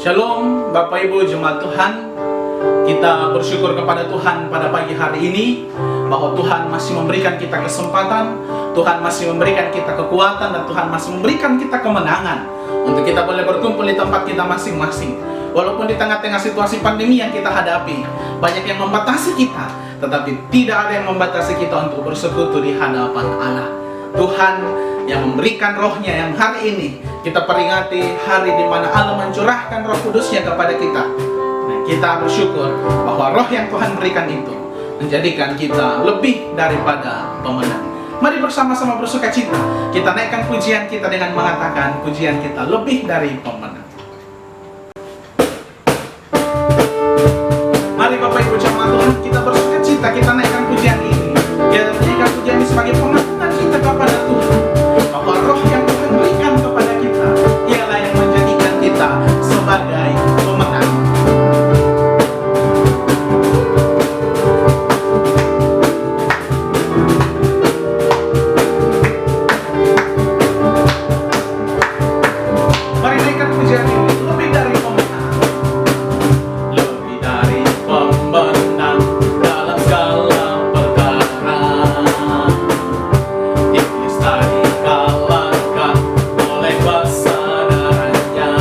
Shalom Bapak Ibu Jemaat Tuhan. Kita bersyukur kepada Tuhan pada pagi hari ini bahwa Tuhan masih memberikan kita kesempatan, Tuhan masih memberikan kita kekuatan, dan Tuhan masih memberikan kita kemenangan untuk kita boleh berkumpul di tempat kita masing-masing. Walaupun di tengah-tengah situasi pandemi yang kita hadapi, banyak yang membatasi kita, tetapi tidak ada yang membatasi kita untuk bersekutu di hadapan Allah. Tuhan yang memberikan rohnya, yang hari ini kita peringati hari di mana Allah mencurahkan roh kudusnya kepada kita. Nah, kita bersyukur bahwa roh yang Tuhan berikan itu menjadikan kita lebih daripada pemenang. Mari bersama-sama bersuka cita. Kita naikkan pujian kita dengan mengatakan pujian kita lebih dari pemenang. Mari Bapak Ibu jemaat Tuhan, kita bersuka cita, kita naikkan pujian ini. Kita naikkan pujian ini sebagai pengakuan kita kepada Tuhan bahwa roh yang Tuhan berikan kepada kita ialah yang menjadikan kita sebagai pemenang. Mari naikkan pujian ini lebih dari pemenang. Lebih dari pemenang dalam segala perkara. Iblis tadi kalahkan oleh kesadarannya.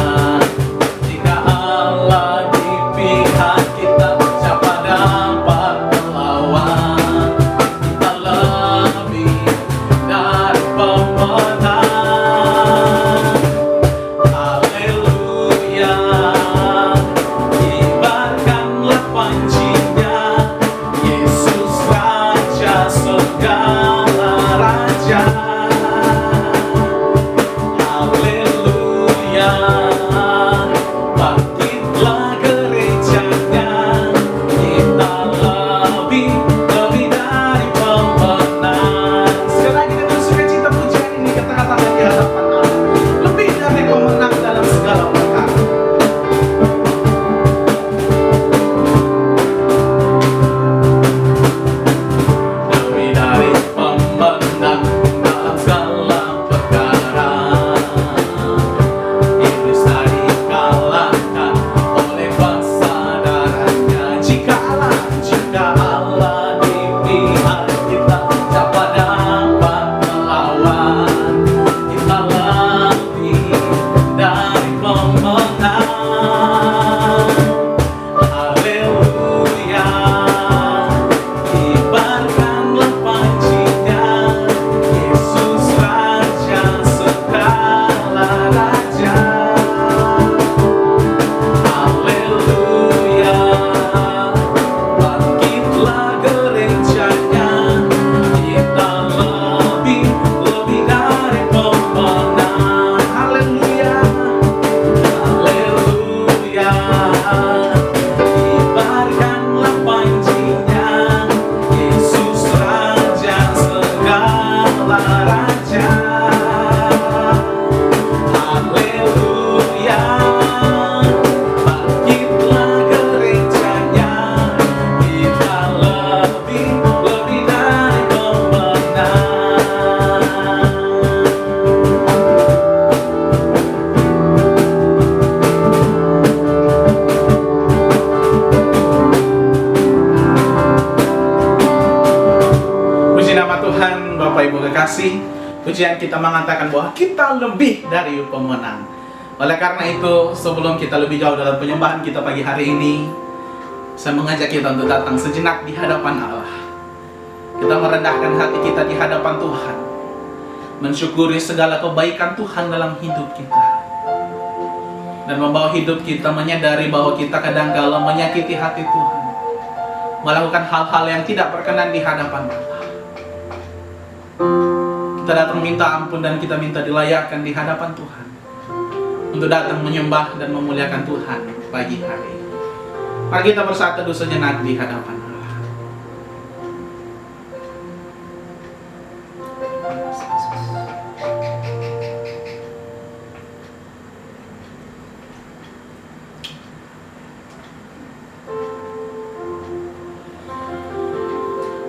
Jika Allah di pihak kita, siapa dapat melawan? Kita lebih dari pemenang. Haleluya, kibarkanlah pancinya, Yesus Raja segala raja. Haleluya, bangkitlah gerejanya, kita lebih dari pemenang. Sekali lagi dengan sukacita pujian ini kita katakan di hadapan Allah, lebih dari pemenang dalam segala perkara. Lebih dari pemenang dalam segala perkara. Iblis tadi kalahkan oleh kesadarannya. Jika Allah di pihak kita, siapa dapat melawan? Kita lebih dari pemenang. Haleluya, kibarkanlah pancinya, Yesus Raja segala raja. Haleluya, bangkitlah gerejanya, kita lebih dari pemenang. Haleluya, haleluya, kibarkanlah pancinya, Yesus Raja segala raja. Haleluya, bangkitlah gerejanya, kita lebih dari pemenang. Puji nama Tuhan. Bapak Ibu kekasih, pujian kita mengatakan bahwa kita lebih dari pemenang. Oleh karena itu, sebelum kita lebih jauh dalam penyembahan kita pagi hari ini, saya mengajak kita untuk datang sejenak di hadapan Allah. Kita merendahkan hati kita di hadapan Tuhan, mensyukuri segala kebaikan Tuhan dalam hidup kita, dan membawa hidup kita menyadari bahwa kita kadangkala menyakiti hati Tuhan, melakukan hal-hal yang tidak berkenan di hadapan Allah. Kita datang minta ampun dan kita minta dilayakkan di hadapan Tuhan untuk datang menyembah dan memuliakan Tuhan pagi hari. Mari kita bersatu teduh sejenak di hadapan Allah.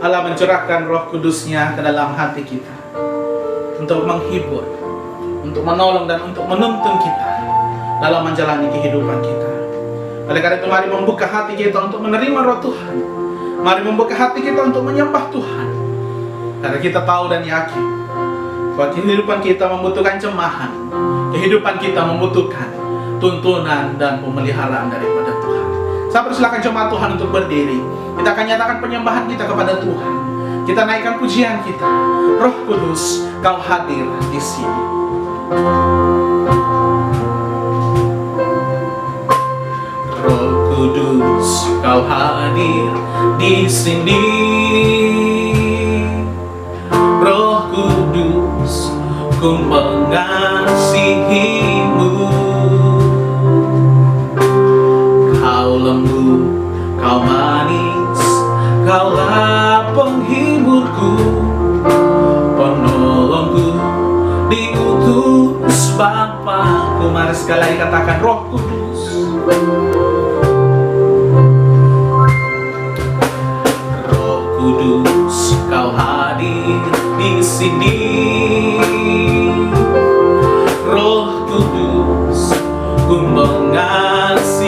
Allah mencurahkan roh kudusnya ke dalam hati kita untuk menghibur, untuk menolong dan untuk menuntun kita dalam menjalani kehidupan kita. Oleh karena itu mari membuka hati kita untuk menerima roh Tuhan. Mari membuka hati kita untuk menyembah Tuhan. Karena kita tahu dan yakin bahwa kehidupan kita membutuhkan jemahan. Kehidupan kita membutuhkan tuntunan dan pemeliharaan daripada Tuhan. Saya persilakan jemaat Tuhan untuk berdiri. Kita akan nyatakan penyembahan kita kepada Tuhan. Kita naikkan pujian kita. Roh Kudus, Kau hadir di sini. Roh Kudus, Kau hadir di sini. Roh Kudus, ku mengasihimu. Kau lembut, Kau manis, Kaulah penghiburku, penolongku, diutus Bapa-Ku. Mari sekali lagi katakan, Roh Kudus. Roh Kudus, Kau hadir di sini. Roh Kudus, ku mengasihimu.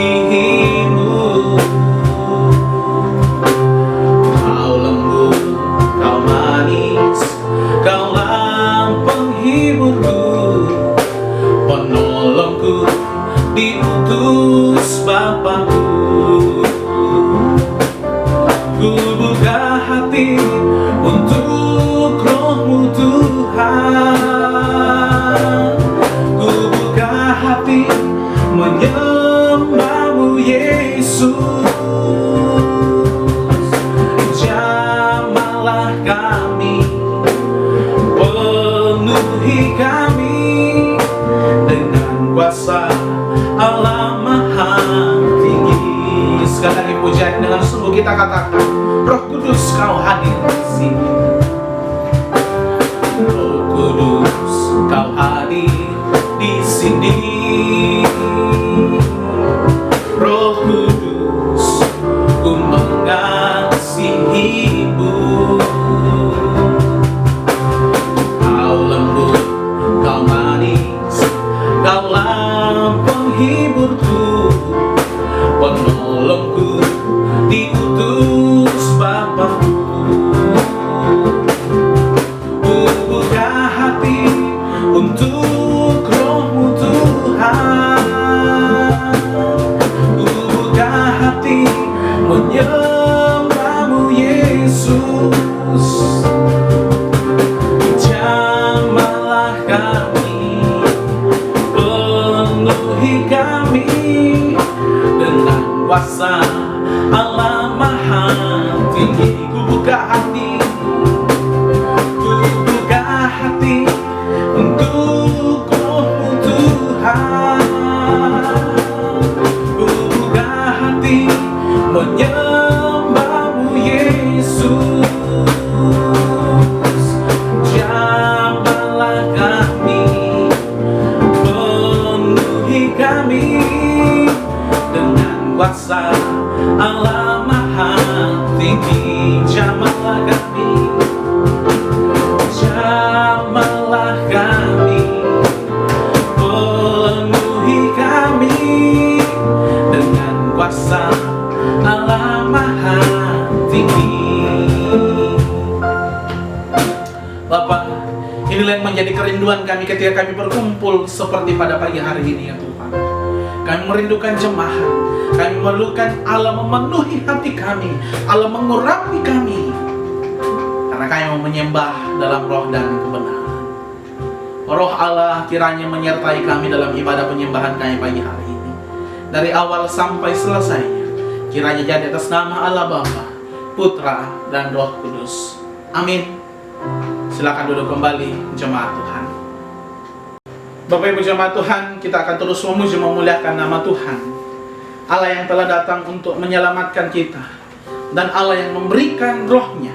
Kau lembut, Kau manis, Kaulah penghiburku, penolongku, diutus Bapa-Ku. Ku buka hati untuk Roh-Mu Tuhan. Ku buka hati menyembah-Mu Yesus. Jamahlah kami, penuhi kami dengan kuasa Allah Maha Tinggi. Sekali lagi pujian dengan sungguh kita katakan, Roh Kudus, Kau hadir di sini. Roh Kudus, Kau hadir di sini. Roh Kudus, ku mengasihimu. Kau lembut, Kau manis, Kaulah penghiburku, penolongku, diutus Bapa-Ku. Ku buka hati untuk Roh-Mu Tuhan. Ku buka hati menyembah-Mu Yesus. Jamahlah kami, penuhi kami dengan kuasa Allah Maha Tinggi. Ku buka hati, ku buka hati untuk Roh-Mu Tuhan. Ku buka hati menyembah-Mu Yesus. Jamahlah kami, penuhi kami dengan kuasa Allah Maha Tinggi. Jamahlah kami, jamahlah kami, penuhi kami dengan kuasa Allah Maha Tinggi. Bapak, inilah yang menjadi kerinduan kami ketika kami berkumpul seperti pada pagi hari ini ya Tuhan. Kami merindukan jemaah. Kami memerlukan Allah memenuhi hati kami, Allah mengurapi kami, karena kami mau menyembah dalam roh dan kebenaran. Roh Allah kiranya menyertai kami dalam ibadah penyembahan kami pagi hari ini, dari awal sampai selesainya. Kiranya jadi atas nama Allah Bapa, Putra, dan Roh Kudus. Amin. Silakan duduk kembali jemaat Tuhan. Bapak Ibu jemaat Tuhan, kita akan terus memuji memuliakan nama Tuhan, Allah yang telah datang untuk menyelamatkan kita, dan Allah yang memberikan rohnya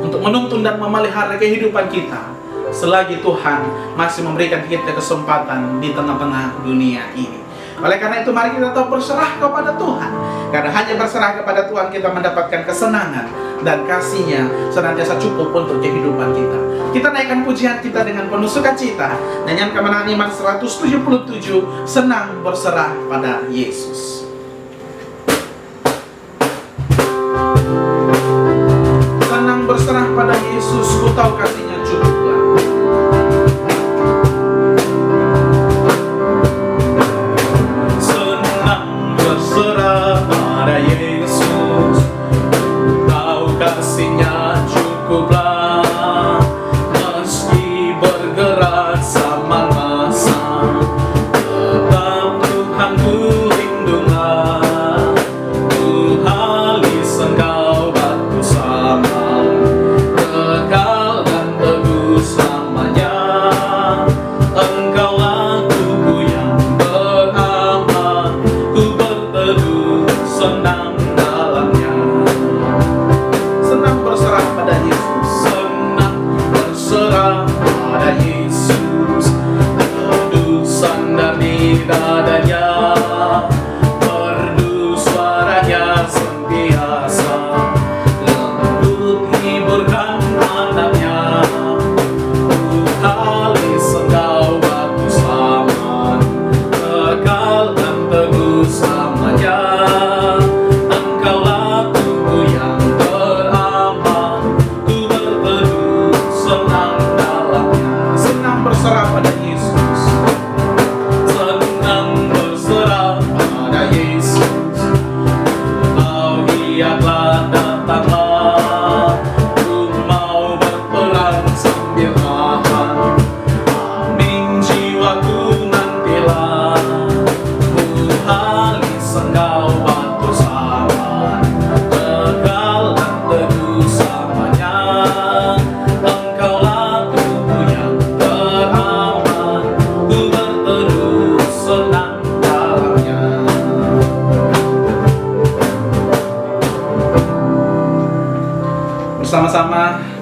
untuk menuntun dan memelihara kehidupan kita selagi Tuhan masih memberikan kita kesempatan di tengah-tengah dunia ini. Oleh karena itu mari kita tetap berserah kepada Tuhan, karena hanya berserah kepada Tuhan kita mendapatkan kesenangan dan kasih-Nya senantiasa cukup untuk kehidupan kita. Kita naikkan pujian kita dengan penuh sukacita. Nyanyian Kemenangan Iman 177, Senang Berserah pada Yesus.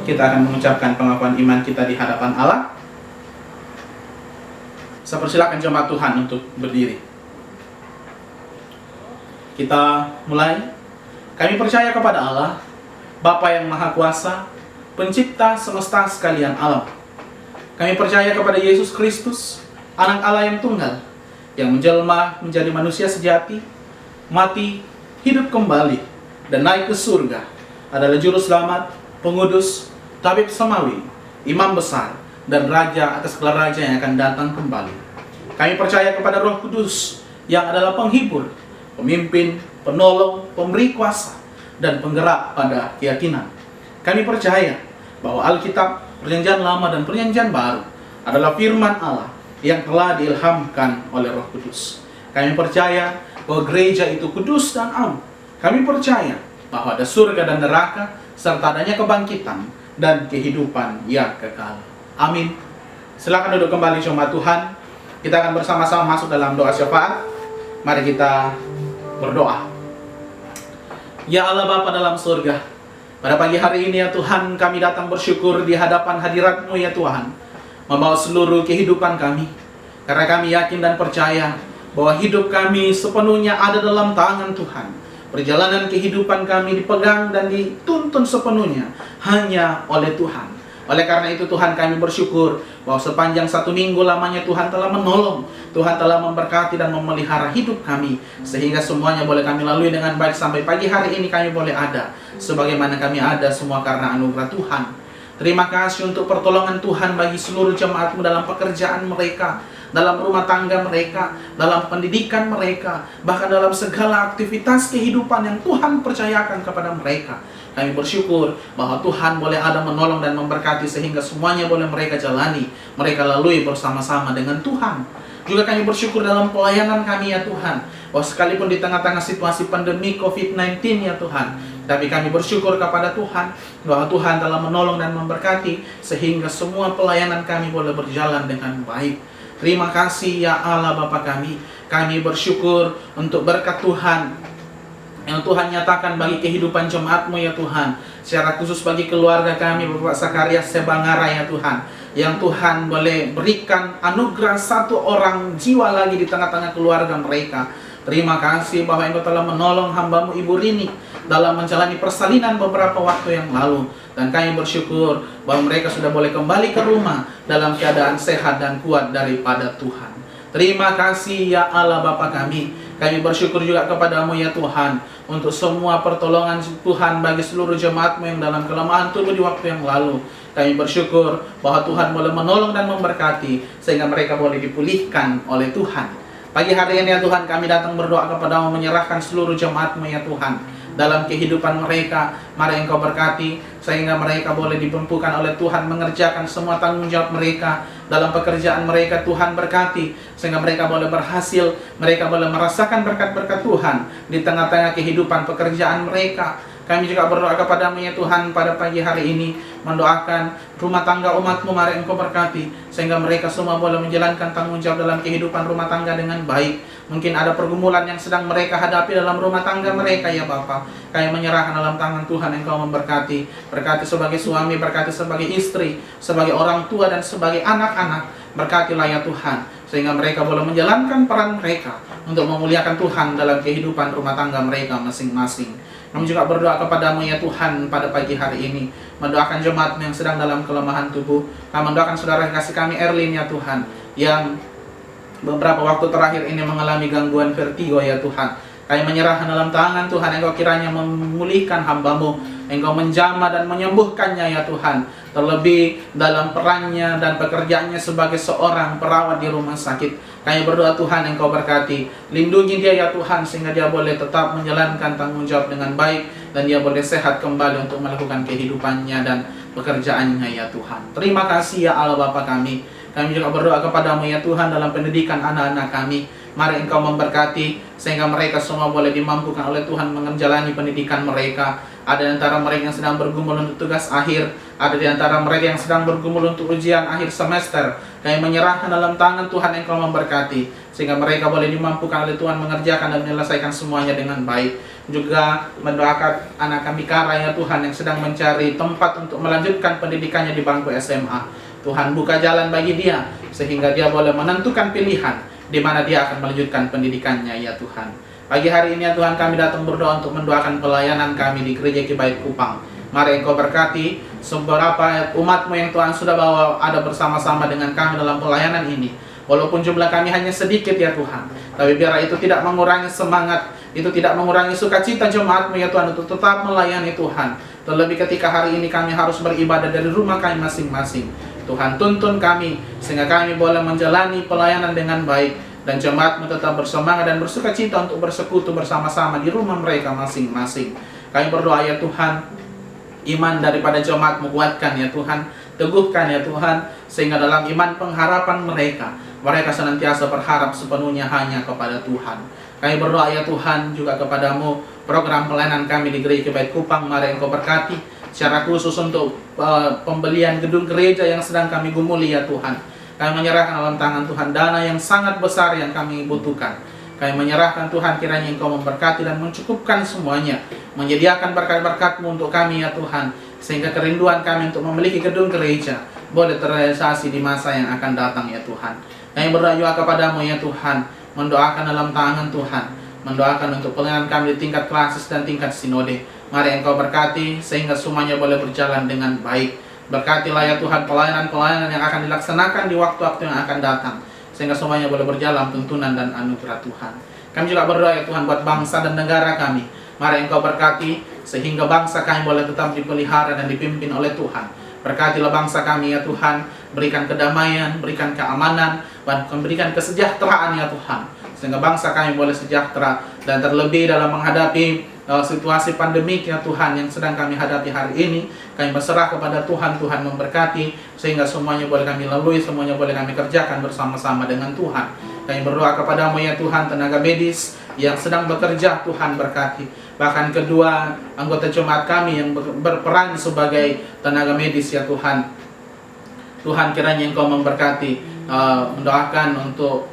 kita akan mengucapkan pengakuan iman kita di hadapan Allah. Saya persilakan jemaat Tuhan untuk berdiri. Kita mulai. Kami percaya kepada Allah, Bapa yang Maha Kuasa, Pencipta semesta sekalian alam. Kami percaya kepada Yesus Kristus, Anak Allah yang tunggal, yang menjelma menjadi manusia sejati, mati, hidup kembali, dan naik ke surga, adalah Juru Selamat, Pengudus, Tabib Samawi, Imam Besar, dan Raja atas segala raja yang akan datang kembali. Kami percaya kepada Roh Kudus, yang adalah penghibur, pemimpin, penolong, pemberi kuasa, dan penggerak pada keyakinan. Kami percaya bahwa Alkitab, Perjanjian Lama dan Perjanjian Baru adalah firman Allah yang telah diilhamkan oleh Roh Kudus. Kami percaya bahwa gereja itu kudus dan am. Kami percaya bahwa ada surga dan neraka, serta adanya kebangkitan dan kehidupan yang kekal. Amin. Silakan duduk kembali jemaat Tuhan. Kita akan bersama-sama masuk dalam doa syafaat. Mari kita berdoa. Ya Allah Bapa dalam surga, pada pagi hari ini ya Tuhan, kami datang bersyukur di hadapan hadirat-Mu ya Tuhan, membawa seluruh kehidupan kami, karena kami yakin dan percaya bahwa hidup kami sepenuhnya ada dalam tangan Tuhan. Perjalanan kehidupan kami dipegang dan dituntun sepenuhnya hanya oleh Tuhan. Oleh karena itu Tuhan, kami bersyukur bahwa sepanjang 1 minggu lamanya Tuhan telah menolong, Tuhan telah memberkati dan memelihara hidup kami, sehingga semuanya boleh kami lalui dengan baik sampai pagi hari ini kami boleh ada sebagaimana kami ada semua karena anugerah Tuhan. Terima kasih untuk pertolongan Tuhan bagi seluruh jemaat-Mu dalam pekerjaan mereka, dalam rumah tangga mereka, dalam pendidikan mereka, bahkan dalam segala aktivitas kehidupan yang Tuhan percayakan kepada mereka. Kami bersyukur bahwa Tuhan boleh ada menolong dan memberkati sehingga semuanya boleh mereka jalani, mereka lalui bersama-sama dengan Tuhan. Juga kami bersyukur dalam pelayanan kami ya Tuhan, bahwa sekalipun di tengah-tengah situasi pandemi COVID-19 ya Tuhan, tapi kami bersyukur kepada Tuhan bahwa Tuhan telah menolong dan memberkati sehingga semua pelayanan kami boleh berjalan dengan baik. Terima kasih ya Allah Bapa kami bersyukur untuk berkat Tuhan yang Tuhan nyatakan bagi kehidupan jemaat-Mu ya Tuhan, secara khusus bagi keluarga kami, Bapak Sakarias Sebangara ya Tuhan, yang Tuhan boleh berikan anugerah satu orang jiwa lagi di tengah-tengah keluarga mereka. Terima kasih bahwa Engkau telah menolong hamba-Mu Ibu Rini dalam menjalani persalinan beberapa waktu yang lalu, dan kami bersyukur bahwa mereka sudah boleh kembali ke rumah dalam keadaan sehat dan kuat daripada Tuhan. Terima kasih ya Allah Bapa kami bersyukur juga kepada-Mu ya Tuhan untuk semua pertolongan Tuhan bagi seluruh jemaat-Mu yang dalam kelemahan tubuh di waktu yang lalu. Kami bersyukur bahwa Tuhan boleh menolong dan memberkati sehingga mereka boleh dipulihkan oleh Tuhan. Pagi hari ini ya Tuhan, kami datang berdoa kepada-Mu, menyerahkan seluruh jemaat-Mu ya Tuhan dalam kehidupan mereka. Mari Engkau berkati sehingga mereka boleh dimampukan oleh Tuhan mengerjakan semua tanggung jawab mereka dalam pekerjaan mereka. Tuhan berkati sehingga mereka boleh berhasil, mereka boleh merasakan berkat-berkat Tuhan di tengah-tengah kehidupan pekerjaan mereka. Kami juga berdoa kepada-Mu ya Tuhan pada pagi hari ini, mendoakan rumah tangga umat-Mu. Mari Engkau berkati sehingga mereka semua boleh menjalankan tanggung jawab dalam kehidupan rumah tangga dengan baik. Mungkin ada pergumulan yang sedang mereka hadapi dalam rumah tangga mereka ya Bapa. Kami menyerahkan dalam tangan Tuhan. Engkau memberkati, berkati sebagai suami, berkati sebagai istri, sebagai orang tua dan sebagai anak-anak. Berkatilah ya Tuhan sehingga mereka boleh menjalankan peran mereka untuk memuliakan Tuhan dalam kehidupan rumah tangga mereka masing-masing. Kami juga berdoa kepada-Mu ya Tuhan pada pagi hari ini, mendoakan jemaat yang sedang dalam kelemahan tubuh. Kami mendoakan saudara kasih kami Erlin ya Tuhan, yang beberapa waktu terakhir ini mengalami gangguan vertigo ya Tuhan. Kami menyerahkan dalam tangan Tuhan. Engkau kiranya memulihkan hamba-Mu, Engkau menjamah dan menyembuhkannya ya Tuhan, terlebih dalam perannya dan pekerjaannya sebagai seorang perawat di rumah sakit. Kami berdoa Tuhan, Engkau berkati, lindungi dia ya Tuhan sehingga dia boleh tetap menjalankan tanggung jawab dengan baik dan dia boleh sehat kembali untuk melakukan kehidupannya dan pekerjaannya ya Tuhan. Terima kasih ya Allah Bapa kami. Kami juga berdoa kepada-Mu ya Tuhan dalam pendidikan anak-anak kami. Mari Engkau memberkati sehingga mereka semua boleh dimampukan oleh Tuhan menjalani pendidikan mereka. Ada di antara mereka yang sedang bergumul untuk tugas akhir, ada di antara mereka yang sedang bergumul untuk ujian akhir semester, Kami menyerahkan dalam tangan Tuhan Engkau memberkati, sehingga mereka boleh dimampukan oleh Tuhan mengerjakan dan menyelesaikan semuanya dengan baik. Juga mendoakan anak kami Kara ya Tuhan, yang sedang mencari tempat untuk melanjutkan pendidikannya di bangku SMA. Tuhan buka jalan bagi dia, sehingga dia boleh menentukan pilihan di mana dia akan melanjutkan pendidikannya ya Tuhan. Pagi hari ini ya Tuhan, kami datang berdoa untuk mendoakan pelayanan kami di Gereja Kibait Kupang. Mari Engkau berkati seberapa umat-Mu yang Tuhan sudah bawa ada bersama-sama dengan kami dalam pelayanan ini. Walaupun jumlah kami hanya sedikit ya Tuhan, tapi biar itu tidak mengurangi semangat, itu tidak mengurangi sukacita jemaat-Mu ya Tuhan untuk tetap melayani Tuhan. Terlebih ketika hari ini kami harus beribadah dari rumah kami masing-masing. Tuhan tuntun kami sehingga kami boleh menjalani pelayanan dengan baik, dan jemaat-Mu tetap bersemangat dan bersukacita untuk bersekutu bersama-sama di rumah mereka masing-masing. Kami berdoa ya Tuhan, iman daripada jemaat-Mu kuatkan ya Tuhan, teguhkan ya Tuhan, sehingga dalam iman pengharapan mereka senantiasa berharap sepenuhnya hanya kepada Tuhan. Kami berdoa ya Tuhan juga kepadamu, program pelayanan kami di Gereja Kibait Kupang, mari Engkau berkati secara khusus untuk pembelian gedung gereja yang sedang kami gumuli ya Tuhan. Kami menyerahkan dalam tangan Tuhan dana yang sangat besar yang kami butuhkan. Kami menyerahkan Tuhan, kiranya Engkau memberkati dan mencukupkan semuanya, menyediakan berkat-berkat-Mu untuk kami ya Tuhan, sehingga kerinduan kami untuk memiliki gedung gereja boleh terrealisasi di masa yang akan datang ya Tuhan. Kami berdoa juga kepadamu ya Tuhan, mendoakan dalam tangan Tuhan, mendoakan untuk pelayanan kami di tingkat klasis dan tingkat sinode. Mari Engkau berkati sehingga semuanya boleh berjalan dengan baik. Berkatilah ya Tuhan pelayanan-pelayanan yang akan dilaksanakan di waktu-waktu yang akan datang, sehingga semuanya boleh berjalan tuntunan dan anugerah Tuhan. Kami juga berdoa ya Tuhan buat bangsa dan negara kami. Mari Engkau berkati sehingga bangsa kami boleh tetap dipelihara dan dipimpin oleh Tuhan. Berkatilah bangsa kami ya Tuhan, berikan kedamaian, berikan keamanan, dan berikan kesejahteraan ya Tuhan, sehingga bangsa kami boleh sejahtera, dan terlebih dalam menghadapi situasi pandemik ya Tuhan yang sedang kami hadapi hari ini, kami berserah kepada Tuhan. Tuhan memberkati sehingga semuanya boleh kami lalui, semuanya boleh kami kerjakan bersama-sama dengan Tuhan. Kami berdoa kepadamu ya Tuhan, tenaga medis yang sedang bekerja, Tuhan berkati. Bahkan kedua anggota jemaat kami yang berperan sebagai tenaga medis ya Tuhan. Tuhan kiranya Engkau memberkati, mendoakan untuk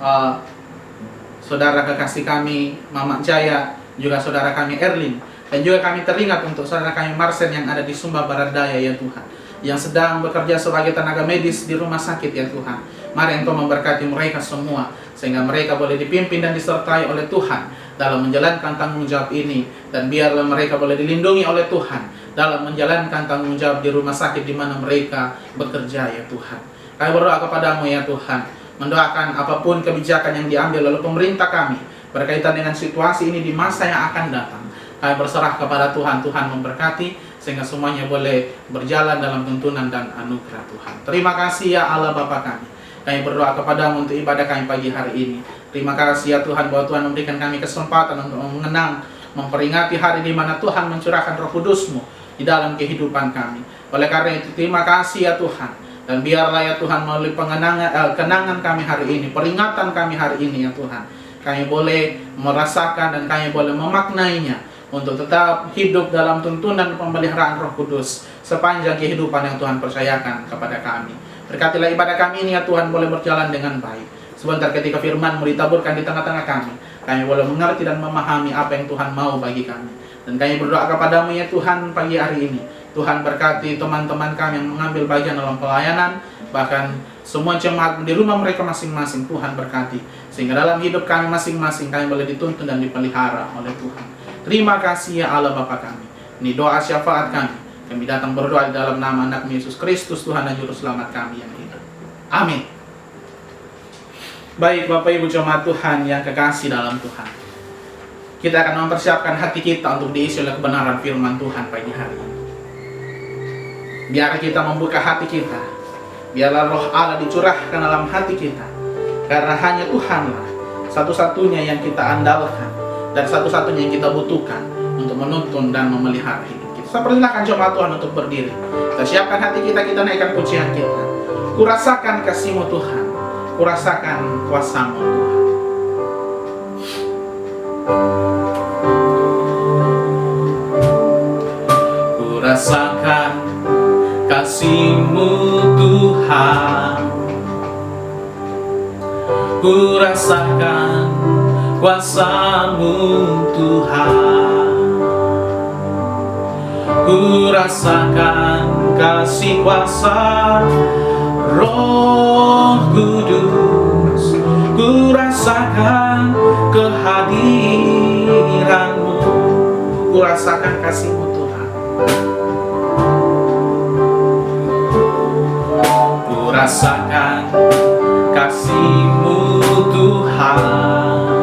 saudara kekasih kami Mama Jaya, juga saudara kami Erlin, dan juga kami teringat untuk saudara kami Marsen yang ada di Sumba Barat Daya ya Tuhan, yang sedang bekerja sebagai tenaga medis di rumah sakit ya Tuhan. Mari Engkau memberkati mereka semua, sehingga mereka boleh dipimpin dan disertai oleh Tuhan dalam menjalankan tanggung jawab ini, dan biarlah mereka boleh dilindungi oleh Tuhan dalam menjalankan tanggung jawab di rumah sakit di mana mereka bekerja ya Tuhan. Kami berdoa kepadamu ya Tuhan, mendoakan apapun kebijakan yang diambil oleh pemerintah kami berkaitan dengan situasi ini di masa yang akan datang. Kami berserah kepada Tuhan. Tuhan memberkati sehingga semuanya boleh berjalan dalam tuntunan dan anugerah Tuhan. Terima kasih ya Allah Bapa kami. Kami berdoa kepadamu untuk ibadah kami pagi hari ini. Terima kasih ya Tuhan bahwa Tuhan memberikan kami kesempatan untuk mengenang, memperingati hari di mana Tuhan mencurahkan Roh Kudus-Mu di dalam kehidupan kami. Oleh karena itu terima kasih ya Tuhan. Dan biarlah ya Tuhan melalui kenangan kami hari ini, peringatan kami hari ini ya Tuhan, kami boleh merasakan dan kami boleh memaknainya untuk tetap hidup dalam tuntunan pemeliharaan Roh Kudus sepanjang kehidupan yang Tuhan percayakan kepada kami. Berkatilah ibadah kami ini ya Tuhan boleh berjalan dengan baik. Sebentar ketika firman-Mu ditaburkan di tengah-tengah kami boleh mengerti dan memahami apa yang Tuhan mau bagi kami. Dan kami berdoa kepadamu ya Tuhan pagi hari ini. Tuhan berkati teman-teman kami yang mengambil bagian dalam pelayanan, bahkan semua jemaat di rumah mereka masing-masing. Tuhan berkati sehingga dalam hidup kami masing-masing kami boleh dituntun dan dipelihara oleh Tuhan. Terima kasih ya Allah Bapa kami. Ini doa syafaat kami. Kami datang berdoa di dalam nama anak Yesus Kristus, Tuhan dan Juru Selamat kami yang hidup. Amin. Baik Bapak Ibu jemaat Tuhan yang kekasih dalam Tuhan, kita akan mempersiapkan hati kita untuk diisi oleh kebenaran firman Tuhan pagi hari ini. Biar kita membuka hati kita, biarlah Roh Allah dicurahkan dalam hati kita, karena hanya Tuhanlah satu-satunya yang kita andalkan dan satu-satunya yang kita butuhkan untuk menuntun dan memelihara hidup kita. Saya persilakan jemaat Tuhan untuk berdiri. Kita siapkan hati kita, kita naikkan pujian kita. Kurasakan kasih-Mu Tuhan, kurasakan kuasa-Mu Tuhan. Kurasakan kasih-Mu Tuhan, Ku rasakan kuasa-Mu Tuhan. Ku rasakan kasih kuasa Roh Kudus. Ku rasakan kehadiran-Mu. Ku rasakan kasih-Mu Tuhan. Ku rasakan kasih-Mu Tuhan.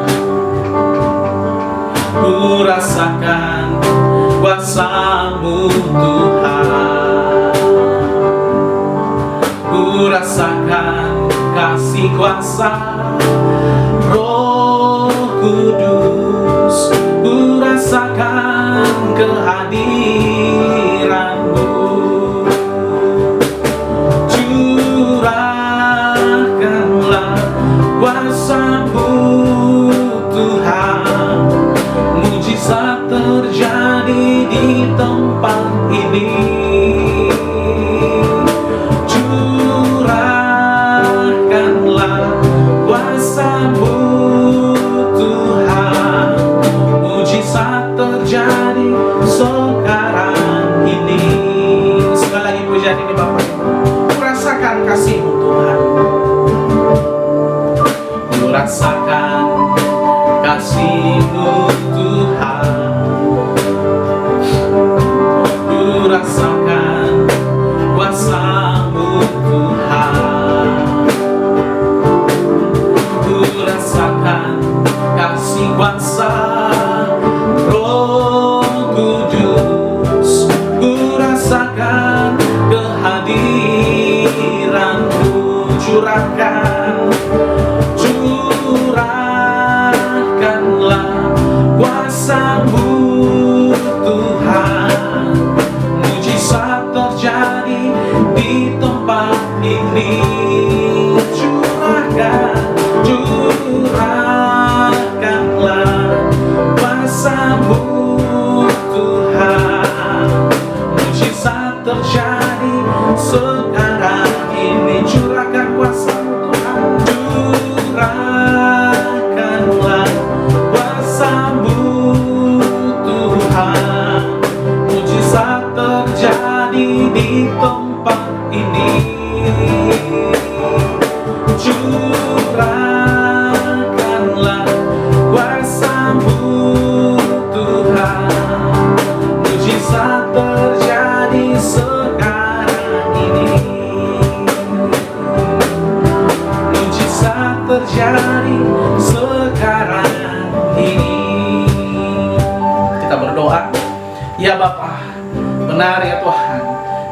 Ku rasakan kuasa-Mu Tuhan. Ku rasakan kasih kuasa Roh Kudus. Ku rasakan kehadiran-Mu. Curahkanlah kuasa-Mu Tuhan. Mujizat terjadi di tempat ini. Curahkanlah kuasa-Mu Tuhan. Mujizat terjadi sekarang ini. Sekali lagi pujian ini Bapak. Rasakan kasih-Mu Tuhan. Ku rasakan kasih-Mu Tuhan. Ku rasakan kuasa-Mu Tuhan. Ku rasakan kasih kuasa Roh Kudus. Ku rasakan kehadiran-Mu. Curahkanlah kuasa-Mu Tuhan. Mujizat terjadi di tempat ini. Curahkanlah kuasa-Mu Tuhan. Mujizat terjadi sekarang ini. Curahkan kuasa-Mu Tuhan. Curahkanlah kuasa-Mu Tuhan. Mujizat terjadi di tempat ini. Curahkanlah kuasa-Mu Tuhan. Mujizat terjadi sekarang ini. Mujizat terjadi sekarang ini. Kita berdoa. Ya Bapa, benar ya Tuhan,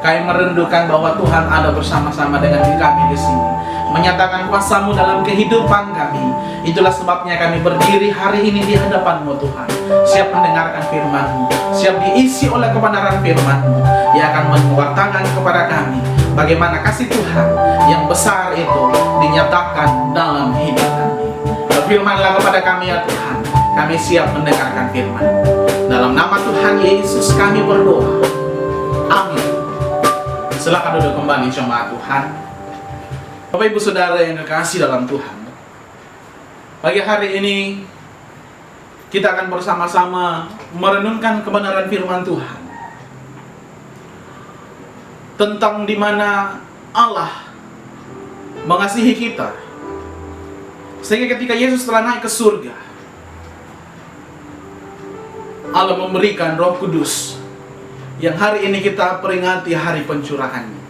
kami merindukan bahwa Tuhan ada bersama-sama dengan kami di sini, menyatakan kuasa-Mu dalam kehidupan kami. Itulah sebabnya kami berdiri hari ini di hadapan-Mu Tuhan, siap mendengarkan firman-Mu, siap diisi oleh kebenaran firman-Mu yang akan mewartakan kepada kami bagaimana kasih Tuhan yang besar itu dinyatakan dalam hidup kami. Berfirmanlah kepada kami ya Tuhan, kami siap mendengarkan firman. Dalam nama Tuhan Yesus kami berdoa. Amin. Silakan duduk kembali jemaat Tuhan. Bapak Ibu Saudara yang kekasih dalam Tuhan, pagi hari ini kita akan bersama-sama merenungkan kebenaran firman Tuhan tentang di mana Allah mengasihi kita sehingga ketika Yesus telah naik ke surga, Allah memberikan Roh Kudus yang hari ini kita peringati hari pencurahannya.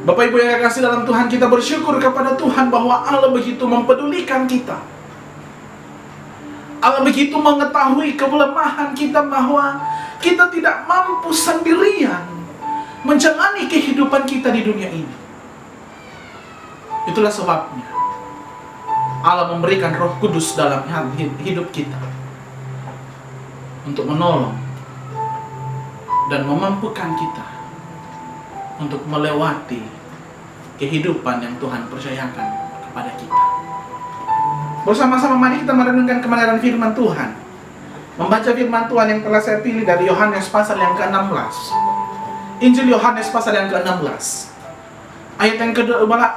Bapak Ibu yang kekasih dalam Tuhan, kita bersyukur kepada Tuhan bahwa Allah begitu mempedulikan kita. Allah begitu mengetahui kelemahan kita, bahwa kita tidak mampu sendirian menjalani kehidupan kita di dunia ini. Itulah sebabnya Allah memberikan Roh Kudus dalam hidup kita untuk menolong dan memampukan kita untuk melewati kehidupan yang Tuhan percayakan kepada kita. Bersama-sama mari kita merenungkan kebenaran firman Tuhan, membaca firman Tuhan yang telah saya pilih dari Yohanes pasal yang ke-16. Injil Yohanes pasal yang ke-16, ayat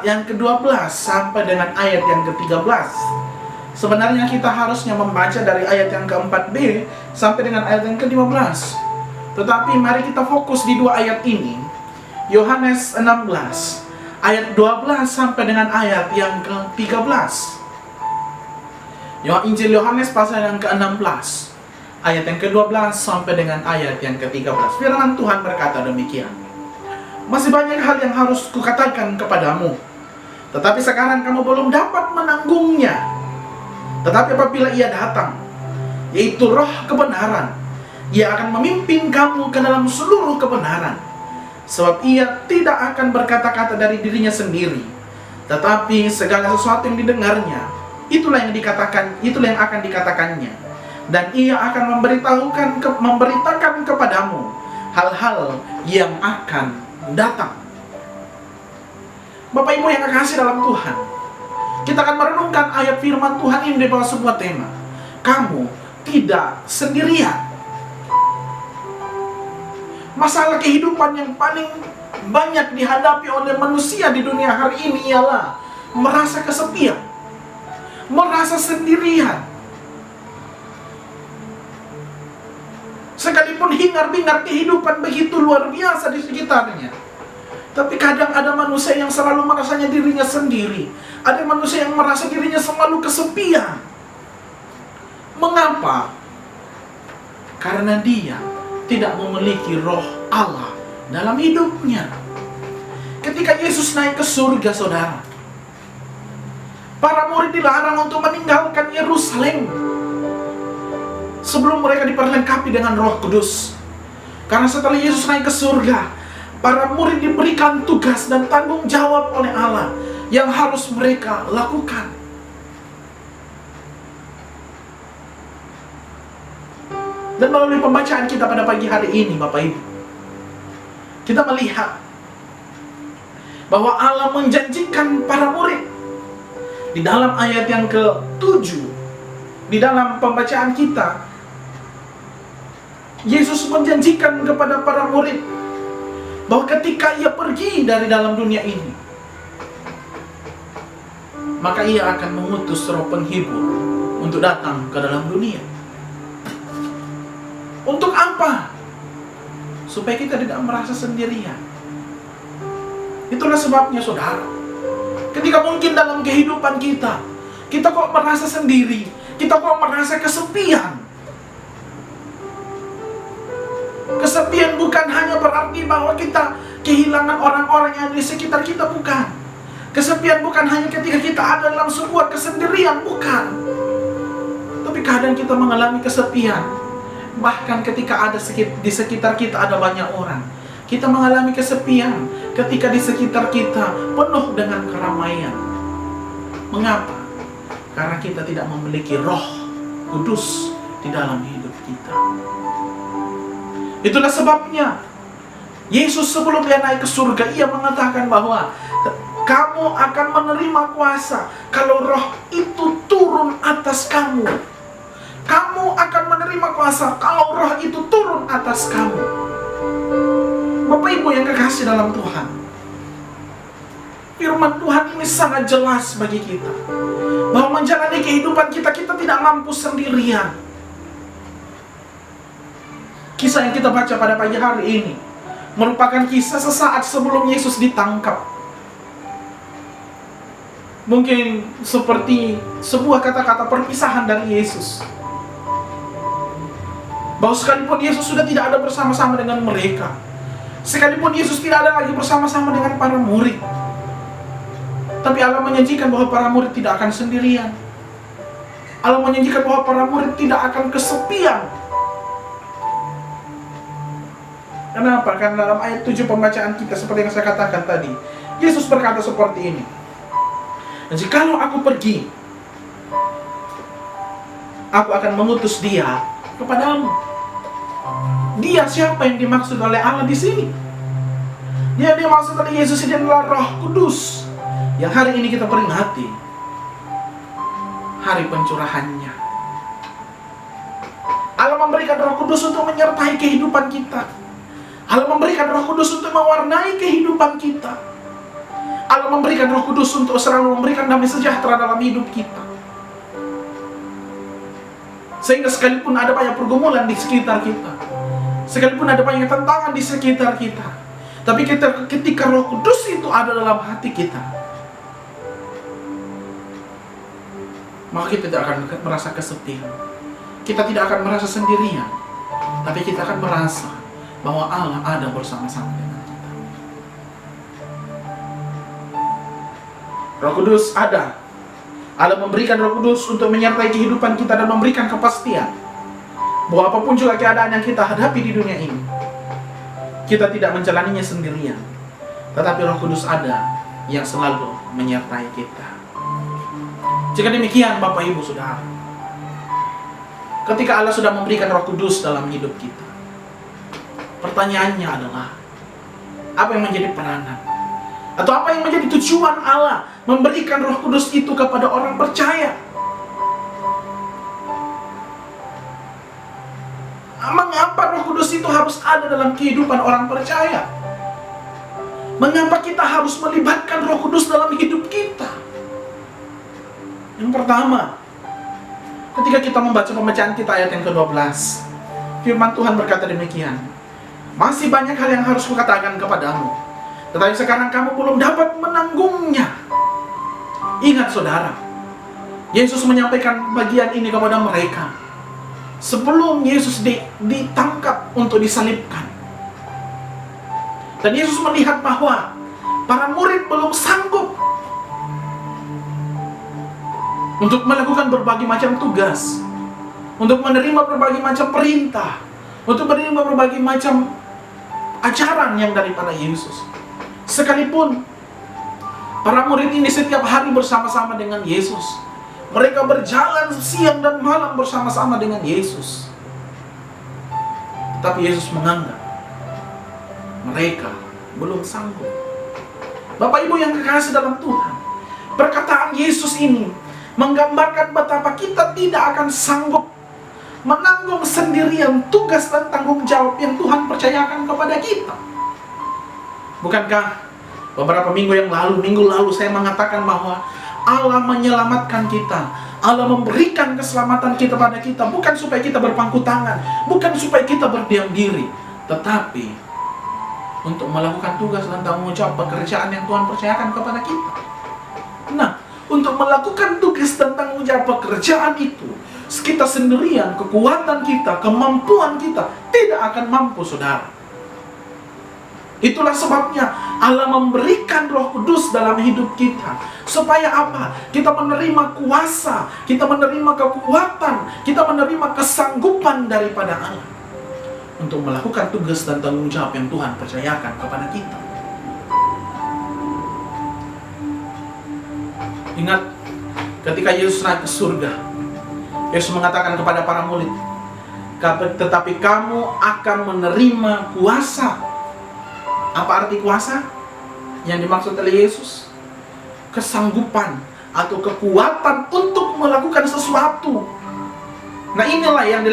yang ke-12 sampai dengan ayat yang ke-13. Sebenarnya kita harusnya membaca dari ayat yang ke-4b sampai dengan ayat yang ke-15. Tetapi mari kita fokus di dua ayat ini. Yohanes 16 ayat 12 sampai dengan ayat yang ke-13. Injil Yohanes pasal yang ke-16 ayat yang ke-12 sampai dengan ayat yang ke-13. Firman Tuhan berkata demikian. Masih banyak hal yang harus kukatakan kepadamu, tetapi sekarang kamu belum dapat menanggungnya. Tetapi apabila Ia datang, yaitu Roh kebenaran, Ia akan memimpin kamu ke dalam seluruh kebenaran. Sebab Ia tidak akan berkata-kata dari dirinya sendiri, tetapi segala sesuatu yang didengarnya, itulah yang akan dikatakannya. Dan Ia akan memberitakan kepadamu hal-hal yang akan datang. Bapak Ibu yang kekasih dalam Tuhan, kita akan merenungkan ayat firman Tuhan ini di bawah sebuah tema. Kamu tidak sendirian. Masalah kehidupan yang paling banyak dihadapi oleh manusia di dunia hari ini ialah merasa kesepian, merasa sendirian. Sekalipun hingar-bingar kehidupan begitu luar biasa di sekitarnya, tapi kadang ada manusia yang selalu merasanya dirinya sendiri. Ada manusia yang merasa dirinya selalu kesepian. Mengapa? Karena dia tidak memiliki roh Allah dalam hidupnya. Ketika Yesus naik ke surga, saudara, para murid dilarang untuk meninggalkan Yerusalem sebelum mereka diperlengkapi dengan Roh Kudus. Karena setelah Yesus naik ke surga, para murid diberikan tugas dan tanggung jawab oleh Allah yang harus mereka lakukan. Dan melalui pembacaan kita pada pagi hari ini, Bapak Ibu, kita melihat bahwa Allah menjanjikan para murid di dalam ayat yang ke-7. Di dalam pembacaan kita, Yesus menjanjikan kepada para murid bahwa ketika Ia pergi dari dalam dunia ini, maka Ia akan mengutus Roh Penghibur untuk datang ke dalam dunia. Untuk apa? Supaya kita tidak merasa sendirian. Itulah sebabnya, saudara, ketika mungkin dalam kehidupan kita kok merasa sendiri, kita kok merasa kesepian. Kesepian bukan hanya berarti bahwa kita kehilangan orang-orang yang di sekitar kita, bukan. Kesepian bukan hanya ketika kita ada dalam sebuah kesendirian, bukan. Tapi kadang kita mengalami kesepian bahkan ketika ada di sekitar kita ada banyak orang. Kita mengalami kesepian ketika di sekitar kita penuh dengan keramaian. Mengapa? Karena kita tidak memiliki Roh Kudus di dalam hidup kita. Itulah sebabnya Yesus sebelum Dia naik ke surga, Ia mengatakan bahwa kamu akan menerima kuasa kalau Roh itu turun atas kamu. Kamu akan menerima kuasa kalau Roh itu turun atas kamu. Bapak Ibu yang kekasih dalam Tuhan, firman Tuhan ini sangat jelas bagi kita bahwa menjalani kehidupan kita tidak mampu sendirian. Kisah yang kita baca pada pagi hari ini merupakan kisah sesaat sebelum Yesus ditangkap. Mungkin seperti sebuah kata-kata perpisahan dari Yesus, bahwa sekalipun Yesus sudah tidak ada bersama-sama dengan mereka, sekalipun Yesus tidak ada lagi bersama-sama dengan para murid, tapi Allah menjanjikan bahwa para murid tidak akan sendirian. Allah menjanjikan bahwa para murid tidak akan kesepian. Kenapa? Karena dalam ayat 7 pembacaan kita, seperti yang saya katakan tadi, Yesus berkata seperti ini, dan jikalau aku pergi, aku akan mengutus Dia kepadamu. Dia siapa yang dimaksud oleh Allah di sini? Dia dimaksud oleh Yesus ini adalah Roh Kudus yang hari ini kita peringati hari pencurahannya. Allah memberikan Roh Kudus untuk menyertai kehidupan kita. Allah memberikan Roh Kudus untuk mewarnai kehidupan kita. Allah memberikan Roh Kudus untuk selalu memberikan damai sejahtera dalam hidup kita. Sehingga sekalipun ada banyak pergumulan di sekitar kita, sekalipun ada banyak tantangan di sekitar kita, tapi ketika Roh Kudus itu ada dalam hati kita, maka kita tidak akan merasa kesepian. Kita tidak akan merasa sendirian, tapi kita akan merasa bahwa Allah ada bersama-sama dengan kita. Roh Kudus ada. Allah memberikan Roh Kudus untuk menyertai kehidupan kita dan memberikan kepastian bahwa apapun juga keadaan yang kita hadapi di dunia ini, kita tidak menjalaninya sendirian, tetapi Roh Kudus ada yang selalu menyertai kita. Jika demikian, Bapak Ibu Saudara, ketika Allah sudah memberikan Roh Kudus dalam hidup kita, pertanyaannya adalah, apa yang menjadi peranan? Atau apa yang menjadi tujuan Allah memberikan Roh Kudus itu kepada orang percaya? Mengapa Roh Kudus itu harus ada dalam kehidupan orang percaya? Mengapa kita harus melibatkan Roh Kudus dalam hidup kita? Yang pertama, ketika kita membaca pembacaan kita ayat yang ke-12, firman Tuhan berkata demikian, masih banyak hal yang harus kukatakan kepadamu, tetapi sekarang kamu belum dapat menanggungnya. Ingat saudara, Yesus menyampaikan bagian ini kepada mereka sebelum Yesus ditangkap untuk disalibkan. Dan Yesus melihat bahwa para murid belum sanggup untuk melakukan berbagai macam tugas, untuk menerima berbagai macam perintah, untuk menerima berbagai macam ajaran yang daripada Yesus. Sekalipun para murid ini setiap hari bersama-sama dengan Yesus, mereka berjalan siang dan malam bersama-sama dengan Yesus, tetapi Yesus menganggap mereka belum sanggup. Bapak Ibu yang kekasih dalam Tuhan, perkataan Yesus ini menggambarkan betapa kita tidak akan sanggup menanggung sendirian tugas dan tanggung jawab yang Tuhan percayakan kepada kita. Bukankah beberapa minggu lalu saya mengatakan bahwa Allah menyelamatkan kita, Allah memberikan keselamatan kita pada kita, bukan supaya kita berpangku tangan, bukan supaya kita berdiam diri, tetapi untuk melakukan tugas dan tanggung jawab pekerjaan yang Tuhan percayakan kepada kita. Nah, untuk melakukan tugas dan tanggung jawab pekerjaan itu, kita sendirian, kekuatan kita, kemampuan kita tidak akan mampu, saudara. Itulah sebabnya Allah memberikan Roh Kudus dalam hidup kita. Supaya apa? Kita menerima kuasa, kita menerima kekuatan, kita menerima kesanggupan daripada Allah untuk melakukan tugas dan tanggung jawab yang Tuhan percayakan kepada kita. Ingat, ketika Yesus naik ke surga, Yesus mengatakan kepada para murid, tetapi kamu akan menerima kuasa. Apa arti kuasa yang dimaksud oleh Yesus? Kesanggupan atau kekuatan untuk melakukan sesuatu. Nah, inilah yang